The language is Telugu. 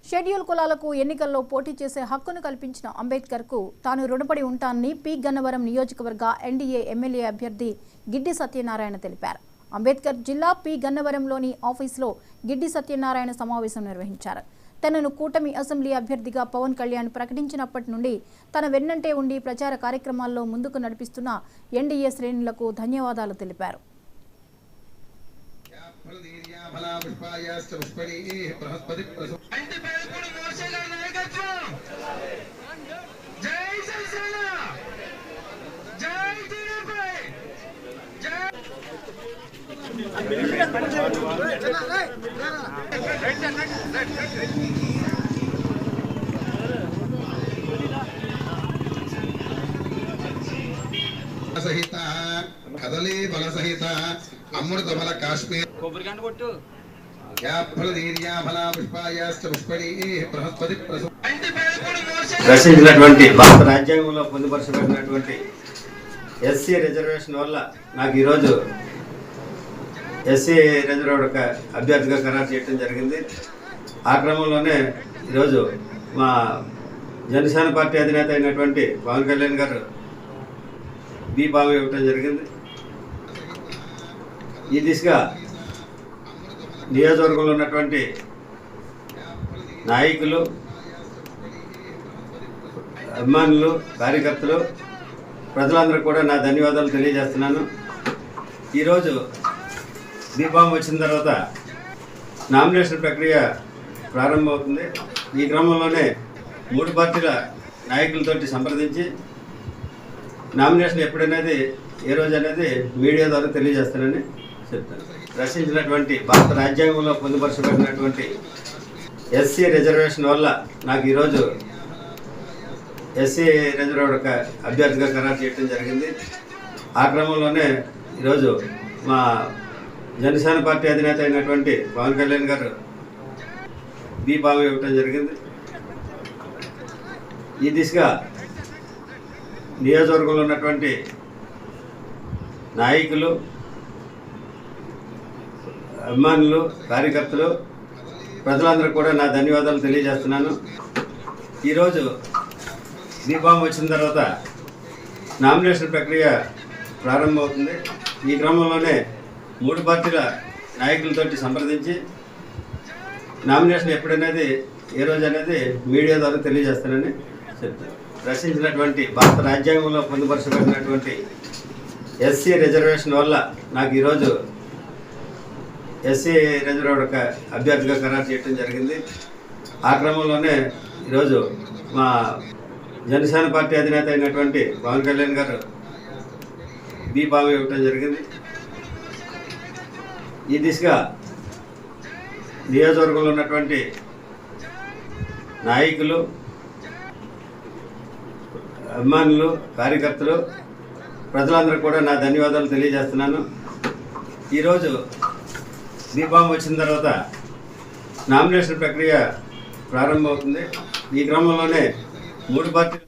షెడ్యూల్ కులాలకు ఎన్నికల్లో పోటీ చేసే హక్కును కల్పించిన అంబేద్కర్కు తాను రుణపడి ఉంటానని పి గన్నవరం నియోజకవర్గ ఎన్డీఏ ఎమ్మెల్యే అభ్యర్థి గిడ్డి సత్యనారాయణ తెలిపారు. అంబేద్కర్ జిల్లా పి గన్నవరంలోని ఆఫీసులో గిడ్డి సత్యనారాయణ సమావేశం నిర్వహించారు. తనను కూటమి అసెంబ్లీ అభ్యర్థిగా పవన్ కళ్యాణ్ ప్రకటించినప్పటి నుండి తన వెన్నంటే ఉండి ప్రచార కార్యక్రమాల్లో ముందుకు నడిపిస్తున్న ఎన్డీఏ శ్రేణులకు ధన్యవాదాలు తెలిపారు. సహిత కదలే బల సహిత అమృత బల కాశ్మీర్ రచించినటువంటి భారత రాజ్యాంగంలో పొందుపరచబడినటువంటి ఎస్సీ రిజర్వేషన్ వల్ల నాకు ఈరోజు ఎస్సీ రిజర్వ్డ్ అభ్యర్థిగా ఖరారు చేయడం జరిగింది. ఆ క్రమంలోనే ఈరోజు మా జనసేన పార్టీ అధినేత అయినటువంటి పవన్ కళ్యాణ్ గారు బీఫామ్ ఇవ్వటం జరిగింది. ఈ దిశగా నియోజకవర్గంలో ఉన్నటువంటి నాయకులు, అభిమానులు, కార్యకర్తలు, ప్రజలందరూ కూడా నా ధన్యవాదాలు తెలియజేస్తున్నాను. ఈరోజు బీఫామ్ వచ్చిన తర్వాత నామినేషన్ ప్రక్రియ ప్రారంభమవుతుంది. ఈ క్రమంలోనే 3 పార్టీల నాయకులతోటి సంప్రదించి నామినేషన్ ఎప్పుడనేది ఏ రోజు అనేది మీడియా ద్వారా తెలియజేస్తానని చెప్తాను. రచించినటువంటి భారత రాజ్యాంగంలో పొందుపరచబడినటువంటి ఎస్సీ రిజర్వేషన్ వల్ల నాకు ఈరోజు ఎస్సీ రిజర్వ్డ్ అభ్యర్థిగా ఖరారు చేయడం జరిగింది. ఆ క్రమంలోనే ఈరోజు మా జనసేన పార్టీ అధినేత అయినటువంటి పవన్ కళ్యాణ్ గారు బీఫామ్ ఇవ్వటం జరిగింది. ఈ దిశగా నియోజకవర్గంలో ఉన్నటువంటి నాయకులు, అభిమానులు, కార్యకర్తలు, ప్రజలందరూ కూడా నా ధన్యవాదాలు తెలియజేస్తున్నాను. ఈరోజు బీఫామ్ వచ్చిన తర్వాత నామినేషన్ ప్రక్రియ ప్రారంభమవుతుంది. ఈ క్రమంలోనే 3 పార్టీల నాయకులతోటి సంప్రదించి నామినేషన్ ఎప్పుడనేది ఏ రోజు అనేది మీడియా ద్వారా తెలియజేస్తానని చెప్తాను. రచించినటువంటి భారత రాజ్యాంగంలో పొందుపరచబడినటువంటి ఎస్సీ రిజర్వేషన్ వల్ల నాకు ఈరోజు ఎస్సీ రిజర్వ్డ్ అభ్యర్థిగా ఖరారు చేయడం జరిగింది. ఆ క్రమంలోనే ఈరోజు మా జనసేన పార్టీ అధినేత అయినటువంటి పవన్ కళ్యాణ్ గారు బీఫామ్ ఇవ్వటం జరిగింది. ఈ దిశగా నియోజకవర్గంలో ఉన్నటువంటి నాయకులు, అభిమానులు, కార్యకర్తలు, ప్రజలందరూ కూడా నా ధన్యవాదాలు తెలియజేస్తున్నాను. ఈరోజు బీఫామ్ వచ్చిన తర్వాత నామినేషన్ ప్రక్రియ ప్రారంభమవుతుంది. ఈ క్రమంలోనే 3 పార్టీలు